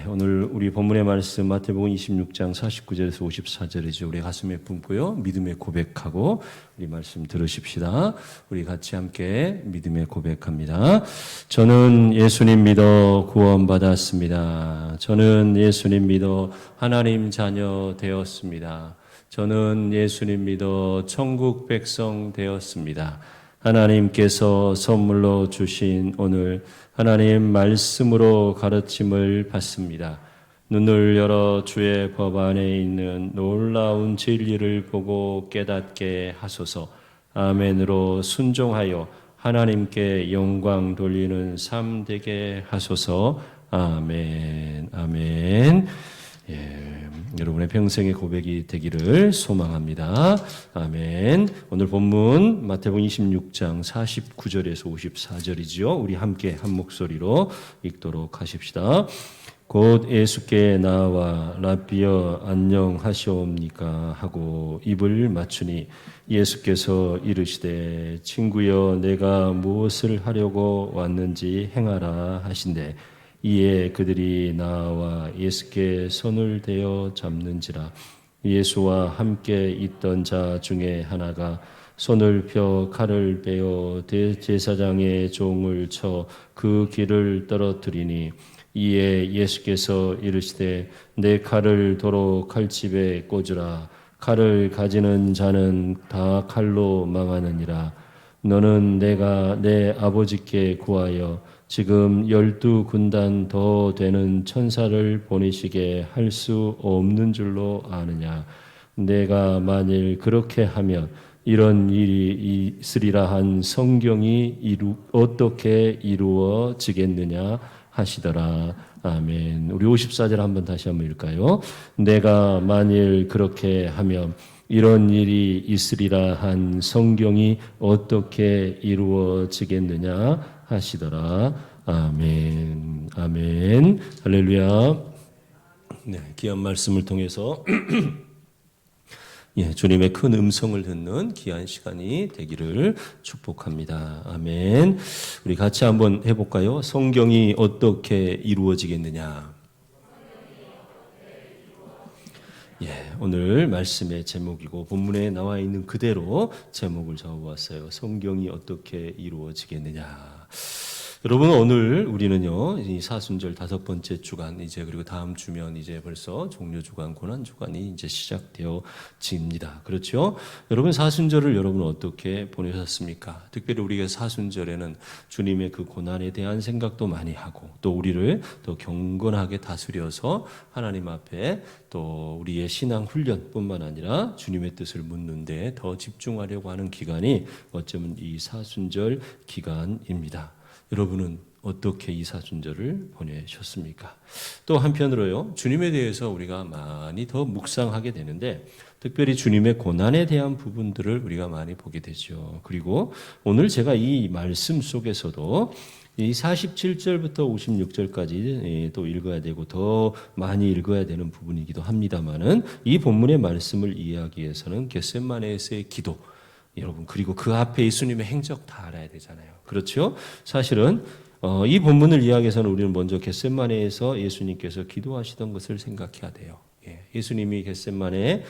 오늘 우리 본문의 말씀 마태복음 26장 49절에서 54절이죠. 우리 가슴에 품고요. 믿음의 고백하고 우리 말씀 들으십시다. 우리 같이 함께 믿음의 고백합니다. 저는 예수님 믿어 구원받았습니다. 저는 예수님 믿어 하나님 자녀 되었습니다. 저는 예수님 믿어 천국 백성 되었습니다. 하나님께서 선물로 주신 오늘 하나님 말씀으로 가르침을 받습니다. 눈을 열어 주의 법 안에 있는 놀라운 진리를 보고 깨닫게 하소서. 아멘으로 순종하여 하나님께 영광 돌리는 삶 되게 하소서. 아멘. 아멘. 여러분의 평생의 고백이 되기를 소망합니다. 아멘. 오늘 본문 마태복음 26장 49절에서 54절이지요. 우리 함께 한 목소리로 읽도록 하십시다. 곧 예수께 나와 라비여 안녕하시옵니까 하고 입을 맞추니 예수께서 이르시되 친구여 내가 무엇을 하려고 왔는지 행하라 하신대. 이에 그들이 나와 예수께 손을 대어 잡는지라. 예수와 함께 있던 자 중에 하나가 손을 펴 칼을 베어 대제사장의 종을 쳐 그 길을 떨어뜨리니 이에 예수께서 이르시되 내 칼을 도로 칼집에 꽂으라. 칼을 가지는 자는 다 칼로 망하느니라. 너는 내가 내 아버지께 구하여 지금 12군단 더 되는 천사를 보내시게 할 수 없는 줄로 아느냐. 내가 만일 그렇게 하면 이런 일이 있으리라 한 성경이 어떻게 이루어지겠느냐 하시더라. 아멘. 우리 54절 한번 다시 한번 읽을까요? 내가 만일 그렇게 하면 이런 일이 있으리라 한 성경이 어떻게 이루어지겠느냐 하시더라. 아멘. 아멘. 할렐루야. 네, 귀한 말씀을 통해서 주님의 큰 음성을 듣는 귀한 시간이 되기를 축복합니다. 아멘. 우리 같이 한번 해볼까요? 성경이 어떻게 이루어지겠느냐. 오늘 말씀의 제목이고 본문에 나와 있는 그대로 제목을 적어보았어요. 성경이 어떻게 이루어지겠느냐. 여러분 오늘 우리는요 이 사순절 5번째 주간 이제 그리고 다음 주면 이제 벌써 종료 주간 고난 주간이 이제 시작되어집니다. 그렇죠? 여러분 사순절을 여러분 어떻게 보내셨습니까? 특별히 우리가 사순절에는 주님의 그 고난에 대한 생각도 많이 하고 또 우리를 더 경건하게 다스려서 하나님 앞에 또 우리의 신앙 훈련뿐만 아니라 주님의 뜻을 묻는 데 더 집중하려고 하는 기간이 어쩌면 이 사순절 기간입니다. 여러분은 어떻게 이 사순절을 보내셨습니까? 또 한편으로요, 주님에 대해서 우리가 많이 더 묵상하게 되는데, 특별히 주님의 고난에 대한 부분들을 우리가 많이 보게 되죠. 그리고 오늘 제가 이 말씀 속에서도 이 47절부터 56절까지 또 읽어야 되고 더 많이 읽어야 되는 부분이기도 합니다만은 이 본문의 말씀을 이해하기 위해서는 겟세마네에서의 기도, 여러분 그리고 그 앞에 예수님의 행적 다 알아야 되잖아요. 그렇죠? 사실은 이 본문을 이해하기 위해서는 우리는 먼저 겟세마네에서 예수님께서 기도하시던 것을 생각해야 돼요. 예수님이 겟세마네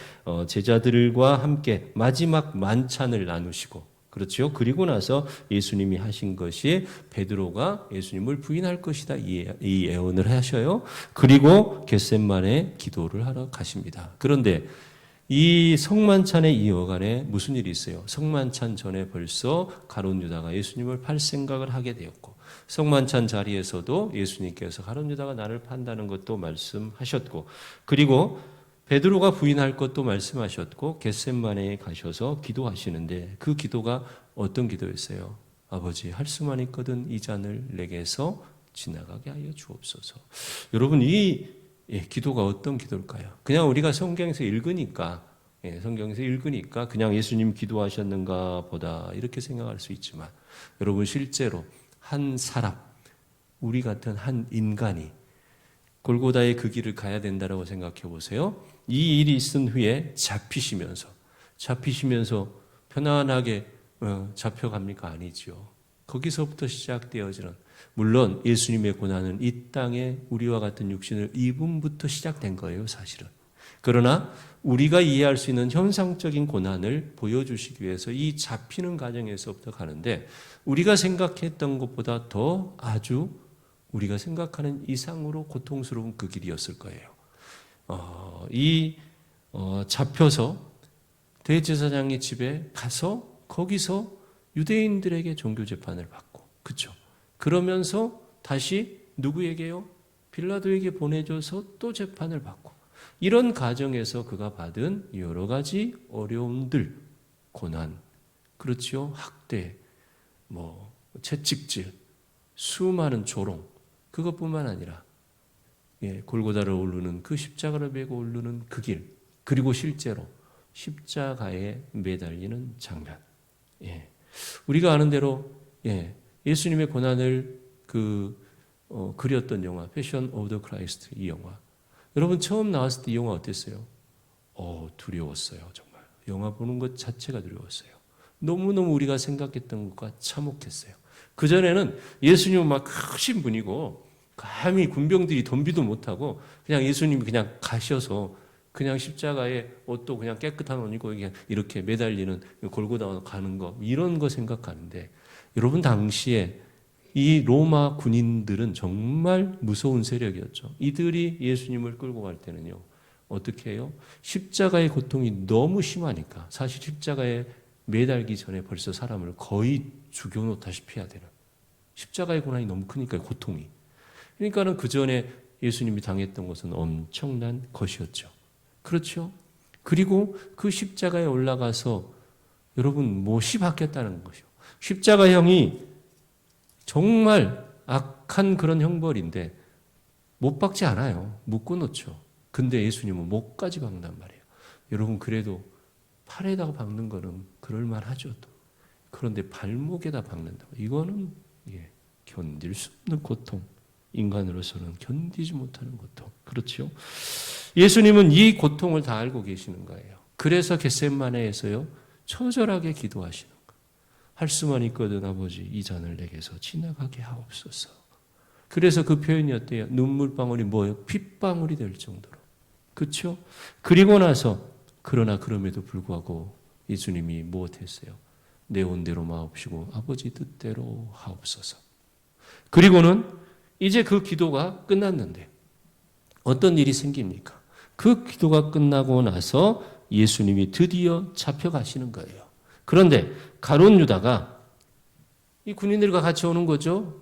제자들과 함께 마지막 만찬을 나누시고 그렇죠? 그리고 나서 예수님이 하신 것이 베드로가 예수님을 부인할 것이다 이 예언을 하셔요. 그리고 겟세마네 기도를 하러 가십니다. 그런데 이 성만찬의 이 여간에 무슨 일이 있어요? 성만찬 전에 벌써 가룟 유다가 예수님을 팔 생각을 하게 되었고 성만찬 자리에서도 예수님께서 가룟 유다가 나를 판다는 것도 말씀하셨고 그리고 베드로가 부인할 것도 말씀하셨고 겟세마네에 가셔서 기도하시는데 그 기도가 어떤 기도였어요? 아버지 할 수만 있거든 이 잔을 내게서 지나가게 하여 주옵소서. 여러분 이 기도가 어떤 기도일까요? 그냥 우리가 성경에서 읽으니까 그냥 예수님 기도하셨는가 보다 이렇게 생각할 수 있지만 여러분 실제로 한 사람, 우리 같은 한 인간이 골고다의 그 길을 가야 된다고 생각해 보세요. 이 일이 있은 후에 잡히시면서 편안하게 잡혀갑니까? 아니죠. 거기서부터 시작되어지는 물론 예수님의 고난은 이 땅에 우리와 같은 육신을 입음부터 시작된 거예요, 사실은. 그러나 우리가 이해할 수 있는 현상적인 고난을 보여주시기 위해서 이 잡히는 과정에서부터 가는데, 우리가 생각했던 것보다 더 아주 우리가 생각하는 이상으로 고통스러운 그 길이었을 거예요. 잡혀서 대제사장의 집에 가서 거기서 유대인들에게 종교 재판을 받고, 그렇죠? 그러면서 다시 누구에게요? 빌라도에게 보내줘서 또 재판을 받고, 이런 과정에서 그가 받은 여러 가지 어려움들, 고난, 그렇죠? 학대, 채찍질, 수많은 조롱, 그것뿐만 아니라 골고다를 오르는 그 십자가를 메고 오르는 그 길, 그리고 실제로 십자가에 매달리는 장면. 우리가 아는 대로 예수님의 고난을 그렸던 영화 패션 오브 더 크라이스트, 이 영화. 여러분 처음 나왔을 때 이 영화 어땠어요? 두려웠어요. 정말 영화 보는 것 자체가 두려웠어요. 너무너무 우리가 생각했던 것과 참혹했어요. 그전에는 예수님은 막 크신 분이고 감히 군병들이 덤비도 못하고 그냥 예수님이 그냥 가셔서 그냥 십자가에 옷도 그냥 깨끗한 옷 입고 이렇게 매달리는 골고다 가는 거, 이런 거 생각하는데, 여러분 당시에 이 로마 군인들은 정말 무서운 세력이었죠. 이들이 예수님을 끌고 갈 때는요, 어떻게 해요? 십자가의 고통이 너무 심하니까, 사실 십자가에 매달기 전에 벌써 사람을 거의 죽여놓다시피 해야 되는, 십자가의 고난이 너무 크니까 고통이. 그러니까는 그 전에 예수님이 당했던 것은 엄청난 것이었죠. 그렇죠? 그리고 그 십자가에 올라가서 여러분 못이 박혔다는 것이요. 십자가형이 정말 악한 그런 형벌인데 못 박지 않아요. 묶어 놓죠. 근데 예수님은 목까지 박는단 말이에요. 여러분 그래도 팔에다가 박는 거는 그럴만하죠. 또. 그런데 발목에다 박는다. 이거는 견딜 수 없는 고통. 인간으로서는 견디지 못하는 고통. 그렇죠? 예수님은 이 고통을 다 알고 계시는 거예요. 그래서 겟세마네에서요, 처절하게 기도하시는 거예요. 할 수만 있거든 아버지, 이 잔을 내게서 지나가게 하옵소서. 그래서 그 표현이 어때요? 눈물방울이 뭐예요? 핏방울이 될 정도로. 그렇죠? 그리고 나서 그러나 그럼에도 불구하고 예수님이 무엇했어요? 내 온대로 마옵시고 아버지 뜻대로 하옵소서. 그리고는 이제 그 기도가 끝났는데 어떤 일이 생깁니까? 그 기도가 끝나고 나서 예수님이 드디어 잡혀가시는 거예요. 그런데 가룟 유다가 이 군인들과 같이 오는 거죠.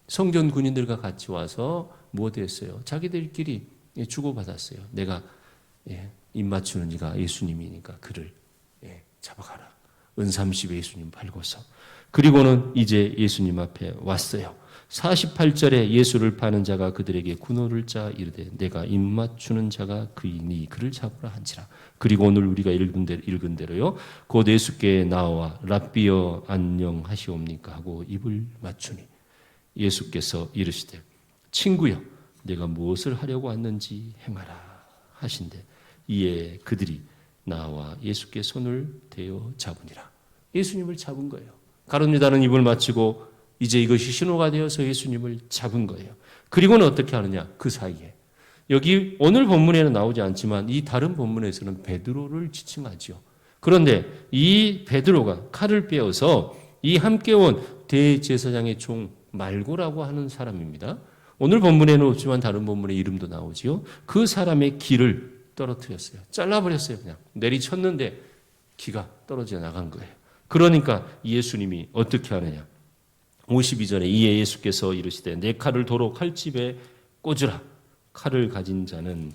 성전 군인들과 같이 와서 무엇 했어요? 자기들끼리 주고받았어요. 내가 입 맞추는 이가 예수님이니까 그를 잡아가라. 은삼십 예수님 팔고서. 그리고는 이제 예수님 앞에 왔어요. 48절에 예수를 파는 자가 그들에게 군호를 짜 이르되 내가 입 맞추는 자가 그이니 그를 잡으라 한지라. 그리고 오늘 우리가 읽은 대로요, 곧 예수께 나와 랍비여 안녕하시옵니까 하고 입을 맞추니 예수께서 이르시되 친구여 내가 무엇을 하려고 왔는지 행하라 하신대. 이에 그들이 나와 예수께 손을 대어 잡으니라. 예수님을 잡은 거예요. 가룟 유다는 입을 맞추고 이제 이것이 신호가 되어서 예수님을 잡은 거예요. 그리고는 어떻게 하느냐? 그 사이에 여기 오늘 본문에는 나오지 않지만 이 다른 본문에서는 베드로를 지칭하지요. 그런데 이 베드로가 칼을 빼어서 이 함께 온 대제사장의 종 말고라고 하는 사람입니다. 오늘 본문에는 없지만 다른 본문에 이름도 나오지요. 그 사람의 귀를 떨어뜨렸어요. 잘라버렸어요. 그냥 내리쳤는데 귀가 떨어져 나간 거예요. 그러니까 예수님이 어떻게 하느냐? 52절에 이에 예수께서 이르시되 내 칼을 도로 칼집에 꽂으라. 칼을 가진 자는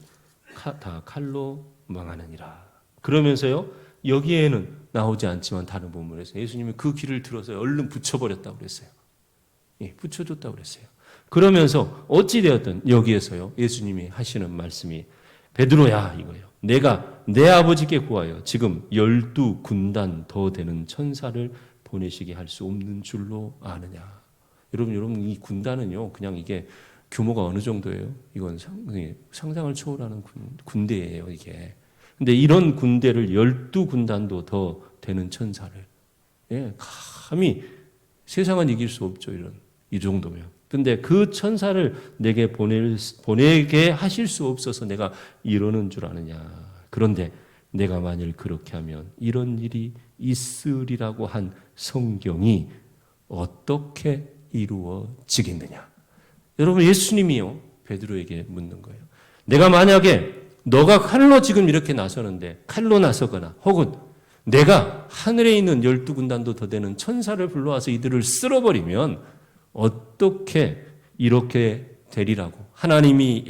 다 칼로 망하느니라. 그러면서요, 여기에는 나오지 않지만 다른 본문에서 예수님이 그 귀를 들어서 얼른 붙여버렸다고 그랬어요. 붙여줬다고 그랬어요. 그러면서 어찌되었든 여기에서요, 예수님이 하시는 말씀이 베드로야 이거예요. 내가 내 아버지께 구하여 지금 12군단 더 되는 천사를 보내시게 할 수 없는 줄로 아느냐. 여러분 이 군단은요, 그냥 이게 규모가 어느 정도예요? 이건 상상을 초월하는 군대예요, 이게. 근데 이런 군대를 12군단도 더 되는 천사를, 감히 세상은 이길 수 없죠, 이 정도면. 근데 그 천사를 내게 보내게 하실 수 없어서 내가 이러는 줄 아느냐. 그런데 내가 만일 그렇게 하면 이런 일이 있으리라고 한 성경이 어떻게 이루어지겠느냐. 여러분, 예수님이요 베드로에게 묻는 거예요. 내가 만약에 너가 칼로 지금 이렇게 나서는데 칼로 나서거나 혹은 내가 하늘에 있는 12군단도 더 되는 천사를 불러와서 이들을 쓸어버리면 어떻게 이렇게 되리라고. 하나님이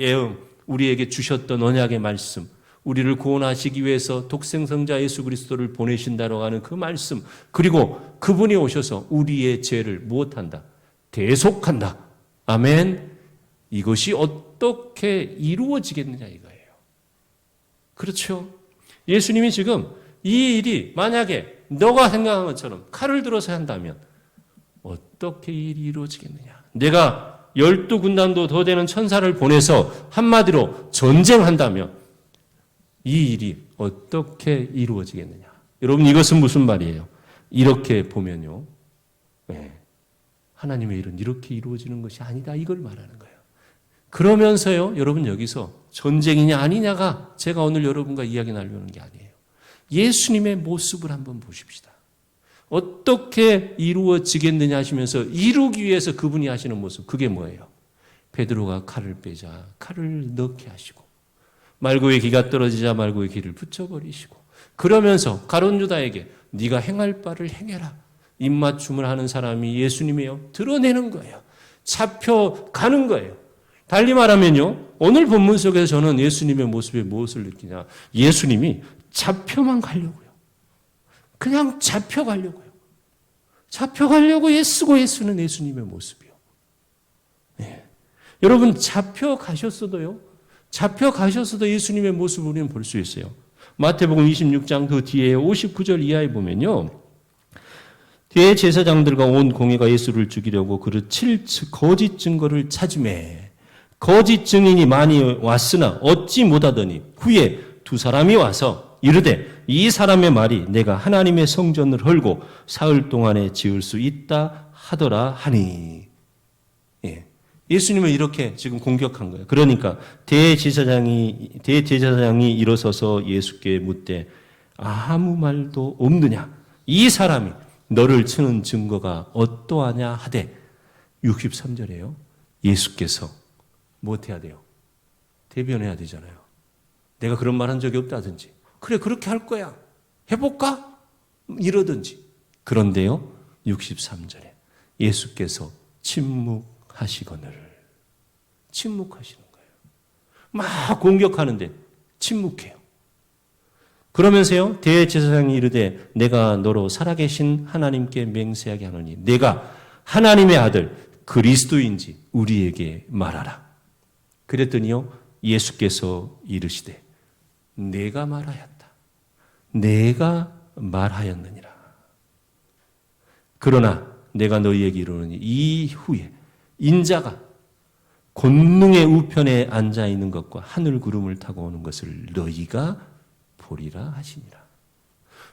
우리에게 주셨던 언약의 말씀, 우리를 구원하시기 위해서 독생성자 예수 그리스도를 보내신다라고 하는 그 말씀, 그리고 그분이 오셔서 우리의 죄를 무엇한다? 대속한다. 아멘. 이것이 어떻게 이루어지겠느냐 이거예요. 그렇죠? 예수님이 지금 이 일이 만약에 너가 생각한 것처럼 칼을 들어서 한다면 어떻게 이 일이 이루어지겠느냐. 내가 12군단도 더 되는 천사를 보내서 한마디로 전쟁한다면 이 일이 어떻게 이루어지겠느냐. 여러분, 이것은 무슨 말이에요? 이렇게 보면요, 하나님의 일은 이렇게 이루어지는 것이 아니다 이걸 말하는 거예요. 그러면서요, 여러분, 여기서 전쟁이냐 아니냐가 제가 오늘 여러분과 이야기 나누는 게 아니에요. 예수님의 모습을 한번 보십시다. 어떻게 이루어지겠느냐 하시면서 이루기 위해서 그분이 하시는 모습, 그게 뭐예요? 베드로가 칼을 빼자 칼을 넣게 하시고, 말고의 기가 떨어지자 말고의 기를 붙여버리시고, 그러면서 가룟 유다에게 네가 행할 바를 행해라. 입맞춤을 하는 사람이 예수님이에요. 드러내는 거예요. 잡혀가는 거예요. 달리 말하면요, 오늘 본문 속에서 저는 예수님의 모습에 무엇을 느끼냐. 예수님이 잡혀만 가려고요. 그냥 잡혀가려고요. 잡혀가려고 애쓰고 애쓰는 예수님의 모습이요. 네. 여러분, 잡혀가셨어도 예수님의 모습을 우리는 볼 수 있어요. 마태복음 26장 그 뒤에 59절 이하에 보면요, 대제사장들과 온 공회가 예수를 죽이려고 그를 칠 거짓 증거를 찾으매 거짓 증인이 많이 왔으나 얻지 못하더니 후에 두 사람이 와서 이르되 이 사람의 말이 내가 하나님의 성전을 헐고 사흘 동안에 지을 수 있다 하더라 하니. 예수님을 이렇게 지금 공격한 거예요. 그러니까 대제사장이 일어서서 예수께 묻되 아무 말도 없느냐. 이 사람이 너를 치는 증거가 어떠하냐 하되 63절에요. 예수께서 무엇해야 돼요? 대변해야 되잖아요. 내가 그런 말 한 적이 없다든지, 그래 그렇게 할 거야, 해볼까? 이러든지. 그런데요, 63절에 예수께서 침묵하시거늘. 침묵하시는 거예요. 막 공격하는데 침묵해요. 그러면서요, 대제사장이 이르되 내가 너로 살아계신 하나님께 맹세하게 하노니 내가 하나님의 아들 그리스도인지 우리에게 말하라. 그랬더니요, 예수께서 이르시되 내가 말하였다. 내가 말하였느니라. 그러나 내가 너희에게 이르노니 이후에 인자가 권능의 우편에 앉아 있는 것과 하늘 구름을 타고 오는 것을 너희가 보리라 하시니라.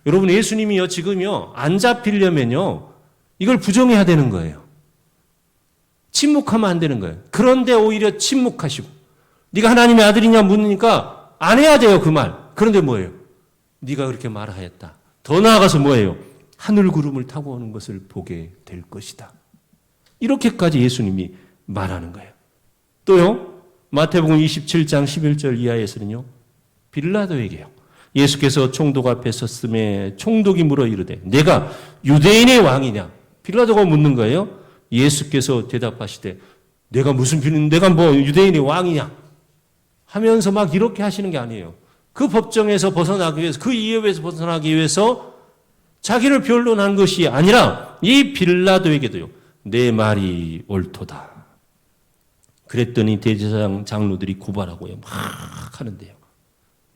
여러분, 예수님이요 지금요 안 잡히려면요 이걸 부정해야 되는 거예요. 침묵하면 안 되는 거예요. 그런데 오히려 침묵하시고, 네가 하나님의 아들이냐 묻으니까 안 해야 돼요 그 말. 그런데 뭐예요? 네가 그렇게 말하였다. 더 나아가서 뭐예요? 하늘 구름을 타고 오는 것을 보게 될 것이다. 이렇게까지 예수님이 말하는 거예요. 또요, 마태복음 27장 11절 이하에서는요, 빌라도에게요, 예수께서 총독 앞에 섰음에 총독이 물어 이르되 내가 유대인의 왕이냐? 빌라도가 묻는 거예요. 예수께서 대답하시되 내가 뭐 유대인의 왕이냐? 하면서 막 이렇게 하시는 게 아니에요. 그 법정에서 벗어나기 위해서, 그 이해에서 벗어나기 위해서 자기를 변론한 것이 아니라 이 빌라도에게도요, 내 말이 옳도다. 그랬더니 대제사장 장로들이 고발하고요 막 하는데요,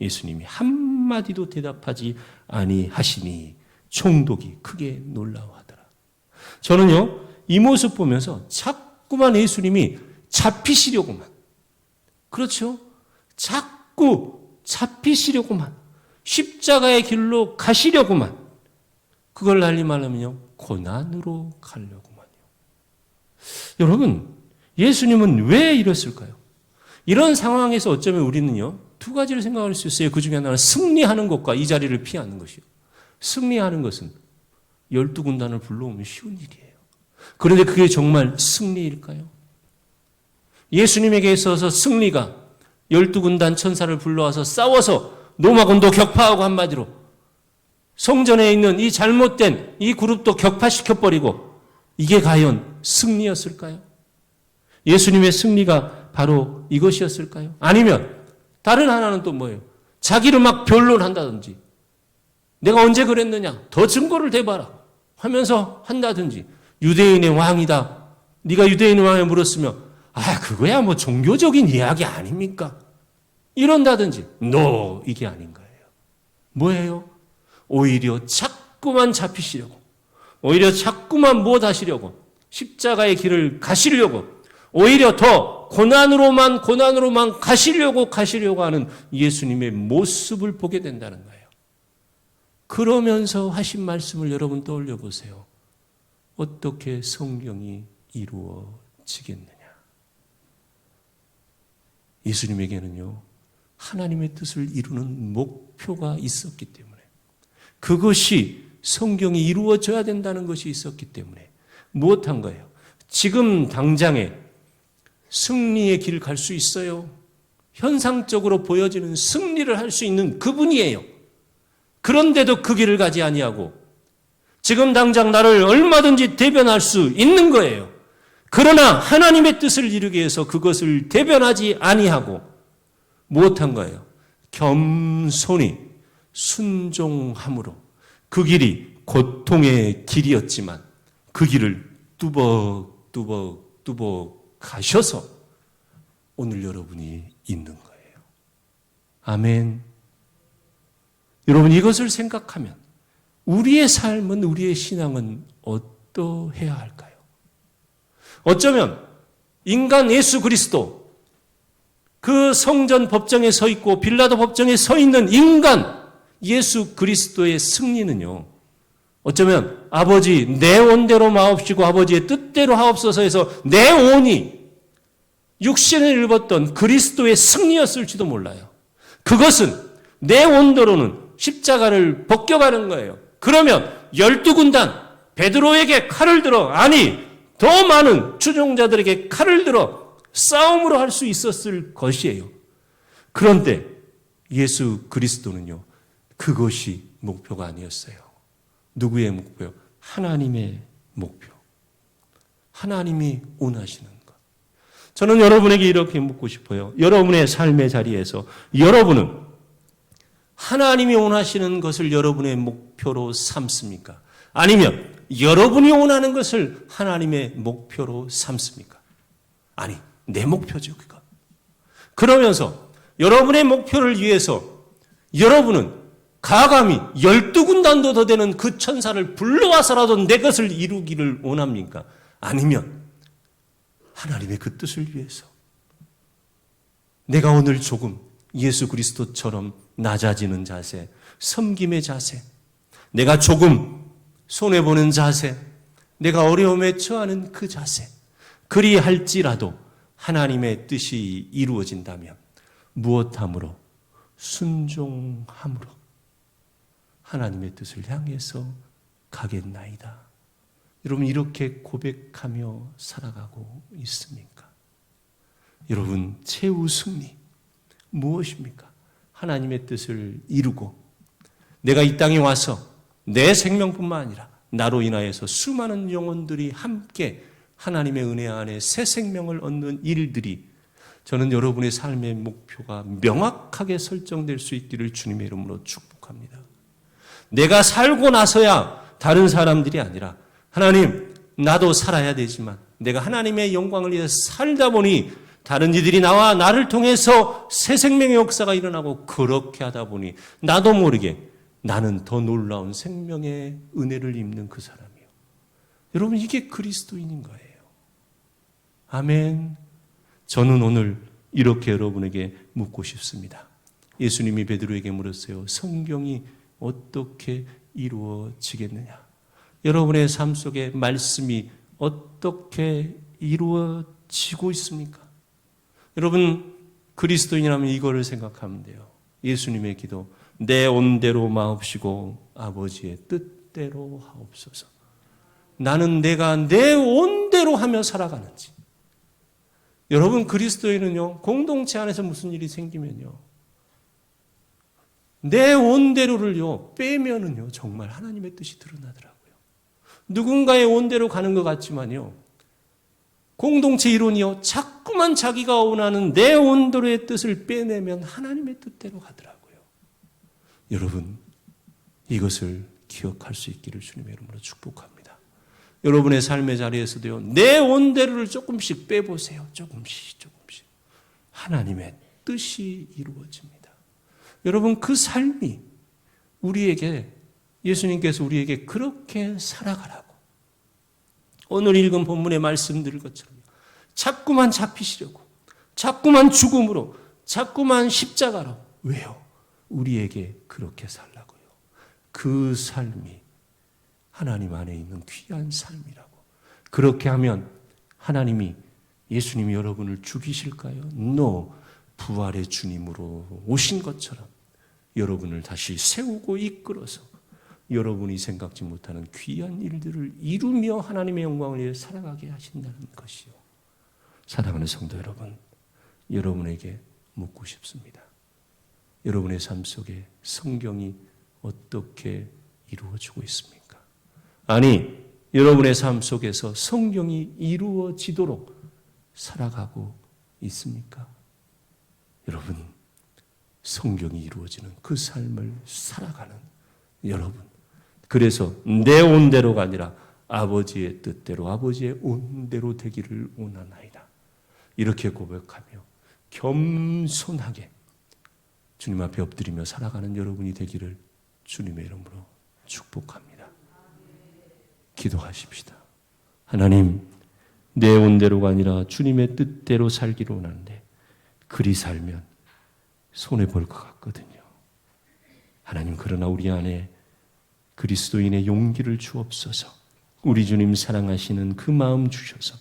예수님이 한마디도 대답하지 아니하시니 총독이 크게 놀라워하더라. 저는요 이 모습 보면서 자꾸만 예수님이 잡히시려고만, 그렇죠? 자꾸 잡히시려고만, 십자가의 길로 가시려고만, 그걸 달리 말하면요 고난으로 가려고만요. 여러분, 예수님은 왜 이랬을까요? 이런 상황에서 어쩌면 우리는요, 두 가지를 생각할 수 있어요. 그 중에 하나는 승리하는 것과 이 자리를 피하는 것이요. 승리하는 것은 12군단을 불러오면 쉬운 일이에요. 그런데 그게 정말 승리일까요? 예수님에게 있어서 승리가 12군단 천사를 불러와서 싸워서 로마군도 격파하고 한마디로 성전에 있는 이 잘못된 이 그룹도 격파시켜버리고 이게 과연 승리였을까요? 예수님의 승리가 바로 이것이었을까요? 아니면 다른 하나는 또 뭐예요? 자기를 막 변론한다든지 내가 언제 그랬느냐? 더 증거를 대봐라 하면서 한다든지 유대인의 왕이다. 네가 유대인의 왕에 물었으면 그거야 뭐 종교적인 이야기 아닙니까? 이런다든지 이게 아닌 거예요. 뭐예요? 오히려 자꾸만 잡히시려고 오히려 자꾸만 무엇하시려고 십자가의 길을 가시려고 오히려 더 고난으로만 가시려고 하는 예수님의 모습을 보게 된다는 거예요. 그러면서 하신 말씀을 여러분 떠올려 보세요. 어떻게 성경이 이루어지겠느냐. 예수님에게는요, 하나님의 뜻을 이루는 목표가 있었기 때문에 그것이 성경이 이루어져야 된다는 것이 있었기 때문에 무엇한 거예요? 지금 당장에 승리의 길을 갈 수 있어요. 현상적으로 보여지는 승리를 할 수 있는 그분이에요. 그런데도 그 길을 가지 아니하고 지금 당장 나를 얼마든지 대변할 수 있는 거예요. 그러나 하나님의 뜻을 이루기 위해서 그것을 대변하지 아니하고 무엇한 거예요? 겸손히 순종함으로 그 길이 고통의 길이었지만 그 길을 뚜벅 가셔서 오늘 여러분이 있는 거예요. 아멘. 여러분 이것을 생각하면 우리의 삶은 우리의 신앙은 어떠해야 할까요? 어쩌면 인간 예수 그리스도 그 성전 법정에 서 있고 빌라도 법정에 서 있는 인간 예수 그리스도의 승리는요. 어쩌면 아버지 내 온대로 마옵시고 아버지의 뜻대로 하옵소서 해서 내 온이 육신을 입었던 그리스도의 승리였을지도 몰라요. 그것은 내 온대로는 십자가를 벗겨가는 거예요. 그러면 12군단 베드로에게 칼을 들어 더 많은 추종자들에게 칼을 들어 싸움으로 할 수 있었을 것이에요. 그런데 예수 그리스도는요. 그것이 목표가 아니었어요. 누구의 목표요? 하나님의 목표. 하나님이 원하시는 것. 저는 여러분에게 이렇게 묻고 싶어요. 여러분의 삶의 자리에서 여러분은 하나님이 원하시는 것을 여러분의 목표로 삼습니까? 아니면 여러분이 원하는 것을 하나님의 목표로 삼습니까? 아니, 내 목표죠, 그거. 그러면서 여러분의 목표를 위해서 여러분은 가감히 12군단도 더 되는 그 천사를 불러와서라도 내 것을 이루기를 원합니까? 아니면 하나님의 그 뜻을 위해서 내가 오늘 조금 예수 그리스도처럼 낮아지는 자세, 섬김의 자세, 내가 조금 손해보는 자세, 내가 어려움에 처하는 그 자세, 그리할지라도 하나님의 뜻이 이루어진다면 무엇함으로? 순종함으로 하나님의 뜻을 향해서 가겠나이다. 여러분 이렇게 고백하며 살아가고 있습니까? 여러분 최후 승리 무엇입니까? 하나님의 뜻을 이루고 내가 이 땅에 와서 내 생명뿐만 아니라 나로 인하여서 수많은 영혼들이 함께 하나님의 은혜 안에 새 생명을 얻는 일들이 저는 여러분의 삶의 목표가 명확하게 설정될 수 있기를 주님의 이름으로 축복합니다. 내가 살고 나서야 다른 사람들이 아니라 하나님 나도 살아야 되지만 내가 하나님의 영광을 위해서 살다 보니 다른 이들이 나와 나를 통해서 새 생명의 역사가 일어나고 그렇게 하다 보니 나도 모르게 나는 더 놀라운 생명의 은혜를 입는 그 사람이요. 여러분 이게 그리스도인인 거예요. 아멘. 저는 오늘 이렇게 여러분에게 묻고 싶습니다. 예수님이 베드로에게 물었어요. 성경이 어떻게 이루어지겠느냐? 여러분의 삶 속에 말씀이 어떻게 이루어지겠느냐? 지고 있습니까? 여러분, 그리스도인이라면 이거를 생각하면 돼요. 예수님의 기도, 내 온대로 마옵시고 아버지의 뜻대로 하옵소서. 나는 내가 내 온대로 하며 살아가는지. 여러분, 그리스도인은요, 공동체 안에서 무슨 일이 생기면요, 내 온대로를요 빼면은요 정말 하나님의 뜻이 드러나더라고요. 누군가의 온대로 가는 것 같지만요, 공동체 이론이요 자꾸만 자기가 원하는 내 온대로의 뜻을 빼내면 하나님의 뜻대로 가더라고요. 여러분, 이것을 기억할 수 있기를 주님의 이름으로 축복합니다. 여러분의 삶의 자리에서도요, 내 온대로를 조금씩 빼보세요. 조금씩. 하나님의 뜻이 이루어집니다. 여러분, 그 삶이 우리에게, 예수님께서 우리에게 그렇게 살아가라고 오늘 읽은 본문의 말씀드릴 것처럼 자꾸만 잡히시려고, 자꾸만 죽음으로, 자꾸만 십자가로. 왜요? 우리에게 그렇게 살라고요. 그 삶이 하나님 안에 있는 귀한 삶이라고. 그렇게 하면 하나님이, 예수님이 여러분을 죽이실까요? No. 부활의 주님으로 오신 것처럼 여러분을 다시 세우고 이끌어서 여러분이 생각지 못하는 귀한 일들을 이루며 하나님의 영광을 위해 살아가게 하신다는 것이요. 사랑하는 성도 여러분, 여러분에게 묻고 싶습니다. 여러분의 삶 속에 성경이 어떻게 이루어지고 있습니까? 아니, 여러분의 삶 속에서 성경이 이루어지도록 살아가고 있습니까? 여러분, 성경이 이루어지는 그 삶을 살아가는 여러분, 그래서 내 온대로가 아니라 아버지의 뜻대로, 아버지의 온대로 되기를 원하나이다. 이렇게 고백하며 겸손하게 주님 앞에 엎드리며 살아가는 여러분이 되기를 주님의 이름으로 축복합니다. 기도하십시다. 하나님, 내 온대로가 아니라 주님의 뜻대로 살기를 원하는데 그리 살면 손해볼 것 같거든요. 하나님, 그러나 우리 안에 그리스도인의 용기를 주옵소서. 우리 주님 사랑하시는 그 마음 주셔서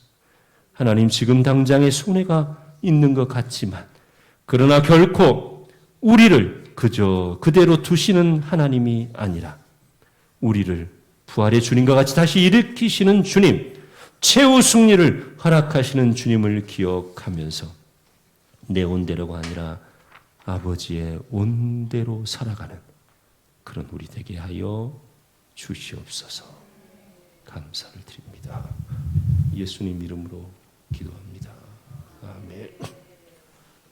하나님, 지금 당장에 손해가 있는 것 같지만 그러나 결코 우리를 그저 그대로 두시는 하나님이 아니라 우리를 부활의 주님과 같이 다시 일으키시는 주님, 최후 승리를 허락하시는 주님을 기억하면서 내 온대로가 아니라 아버지의 온대로 살아가는 그런 우리 되게 하여 주시옵소서. 감사를 드립니다. 예수님 이름으로 기도합니다. 아멘.